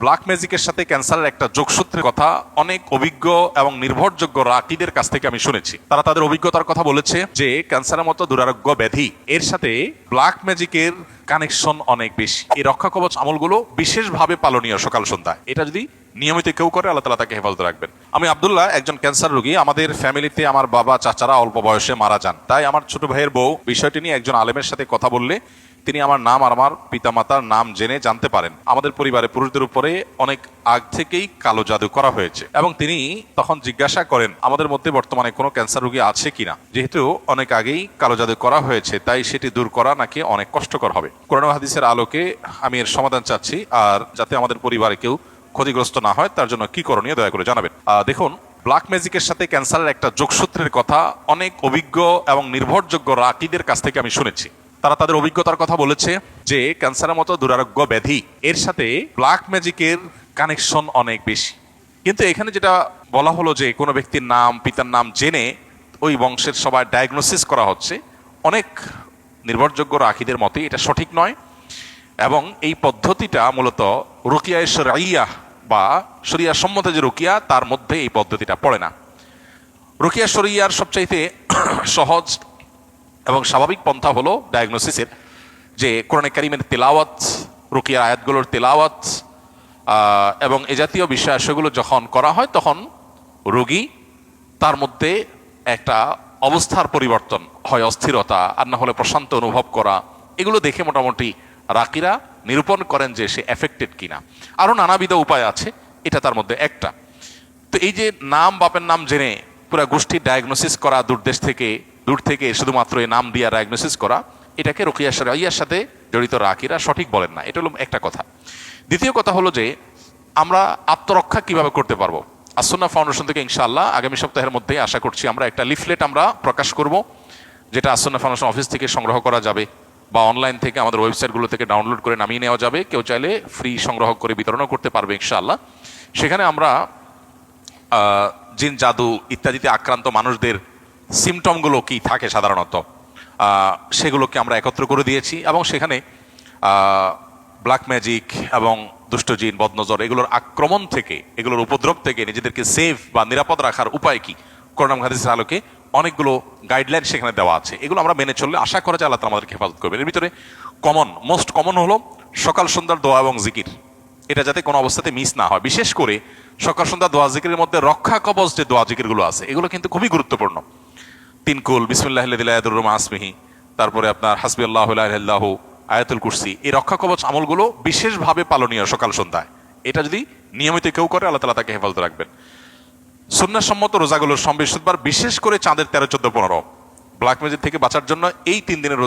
Black ম্যাজিকের সাথে ক্যান্সারের একটা যোগসূত্রের কথা অনেক অভিজ্ঞ এবং নির্ভরযোগ্য রাকিদের কাছ থেকে আমি শুনেছি। তারা তাদের অভিজ্ঞতার কথা বলেছে যে ক্যান্সারের মতো দুরারোগ্য ব্যাধি এর সাথে ব্ল্যাক ম্যাজিকের কানেকশন অনেক বেশি। এই রক্ষা কবচ আমলগুলো বিশেষভাবে পালনীয় সকাল সন্ধ্যায়। এটা যদি নিয়মিত কেউ করে, আল্লাহ তাআলা তাকে হেফাজত রাখবেন। আমি আব্দুল্লাহ, একজন ক্যান্সার রোগী। আমাদের ফ্যামিলিতে আমার বাবা চাচারা অল্প বয়সে মারা যান। তাই আমার ছোট ভাইয়ের বউ বিষয়টি নিয়ে একজন আলেমের সাথে কথা বললে তিনি আমার নাম আর আমার পিতামাতার নাম জেনে জানতে পারেন আমাদের পরিবারে পুরুষদের উপরে অনেক আগ থেকেই কালো জাদু করা হয়েছে, এবং তিনি তখন জিজ্ঞাসা করেন আমাদের মধ্যে বর্তমানে কোনো ক্যান্সার রোগী আছে কিনা। যেহেতু অনেক আগেই কালো জাদু করা হয়েছে, তাই সেটি দূর করা নাকি অনেক কষ্টকর হবে। কোরআন ও হাদিসের আলোকে আমি এর সমাধান চাচ্ছি, আর যাতে আমাদের পরিবারে কেউ ক্ষতিগ্রস্ত না হয় তার জন্য কি করণীয় দয়া করে জানাবেন। দেখুন, ব্ল্যাক ম্যাজিকের সাথে ক্যান্সারের একটা যোগসূত্রের কথা অনেক অভিজ্ঞ এবং নির্ভরযোগ্য রাকিদের কাছ থেকে আমি শুনেছি। তারা তাদের অভিজ্ঞতার কথা বলেছে যে ক্যান্সারের মতো দুরারোগ্য ব্যাধি এর সাথে ব্ল্যাক ম্যাজিকের কানেকশন অনেক বেশি। কিন্তু এখানে যেটা বলা হলো যে কোনো ব্যক্তির নাম পিতার নাম জেনে ওই বংশের সবাই ডায়াগনোসিস করা হচ্ছে, অনেক নির্ভরযোগ্য রাকিদের মতে এটা সঠিক নয়, এবং এই পদ্ধতিটা মূলত রুকিয়ায়ে শরঈয়া বা শরিয়া সম্মত যে রুকিয়া তার মধ্যে এই পদ্ধতিটা পড়ে না। রুকিয়া শরঈয়ার সবচাইতে সহজ এবং স্বাভাবিক পন্থা হলো ডায়াগনোসিসের, যে কোরআনে কারিমের তেলাওয়াত, রুকিয়ার আয়াতগুলোর তেলাওয়াত এবং এ জাতীয় বিষয়াশয়গুলো যখন করা হয় তখন রোগী তার মধ্যে একটা অবস্থার পরিবর্তন হয়, অস্থিরতা আর না হলে প্রশান্ত অনুভব করা, এগুলো দেখে মোটামুটি রাকিরা নিরূপণ করেন যে সে এফেক্টেড কিনা। আরও নানাবিধ উপায় আছে, এটা তার মধ্যে একটা। তো এই যে নাম বাপের নাম জেনে পুরো গোষ্ঠীর ডায়াগনোসিস করা, দূর থেকে শুধুমাত্র এই নাম দিয়ে ডায়াগনোসিস করা, এটাকে রুকিয়া শরঈয়ার সাথে জড়িত রাকিরা সঠিক বলেন না। এটা হলো একটা কথা। দ্বিতীয় কথা হলো যে আমরা আত্মরক্ষা কিভাবে করতে পারবো। আসুন্নাহ ফাউন্ডেশন থেকে ইনশাআল্লাহ আগামী সপ্তাহের মধ্যে আশা করছি আমরা একটা লিফলেট আমরা প্রকাশ করব, যেটা আসুন্নাহ ফাউন্ডেশন অফিস থেকে সংগ্রহ করা যাবে বা অনলাইন থেকে আমাদের ওয়েবসাইটগুলো থেকে ডাউনলোড করে নামিয়ে নেওয়া যাবে। কেউ চাইলে ফ্রি সংগ্রহ করে বিতরণও করতে পারবে ইনশাআল্লাহ। সেখানে আমরা জিন জাদু ইত্যাদিতে আক্রান্ত মানুষদের সিমটমগুলো কি থাকে সাধারণত সেগুলোকে আমরা একত্র করে দিয়েছি, এবং সেখানে ব্ল্যাক ম্যাজিক এবং দুষ্ট জিন বদনজর এগুলোর আক্রমণ থেকে, এগুলোর উপদ্রব থেকে নিজেদেরকে সেফ বা নিরাপদ রাখার উপায় কি কোরআন হাদিসের আলোকে অনেকগুলো গাইডলাইন সেখানে দেওয়া আছে। এগুলো আমরা মেনে চললে আশা করা যায় আল্লাহ তাআলা আমাদেরকে হেফাজত করবেন। এর ভিতরে মোস্ট কমন হলো সকাল সন্ধ্যার দোয়া এবং জিকির। এটা যাতে কোনো অবস্থাতে মিস না হয়। বিশেষ করে সকাল সন্ধ্যা দোয়া জিকিরের মধ্যে রক্ষা কবচ যে দোয়া জিকিরগুলো আছে এগুলো কিন্তু খুবই গুরুত্বপূর্ণ। 3 কুল, বিসমিল্লাহিল্লাযী লা ইয়াদুররু মা ইসমিহি, তারপরে আপনার হাসবিয়াল্লাহু লা ইলাহা ইল্লাহু, আয়াতুল কুরসি, এই রক্ষা কবচ আমলগুলো বিশেষভাবে পালনীয় সকাল সন্ধ্যায়। এটা যদি নিয়মিত কেউ করে, আল্লাহ তাআলা তাকে হেফাজত রাখবেন। সুন্নাহ সম্মত রোজাগুলোর বৃহস্পতিবার, বিশেষ করে চাঁদের 13, 14, 15 ব্ল্যাক ম্যাজিক থেকে বাঁচার জন্য এই 3 দিনের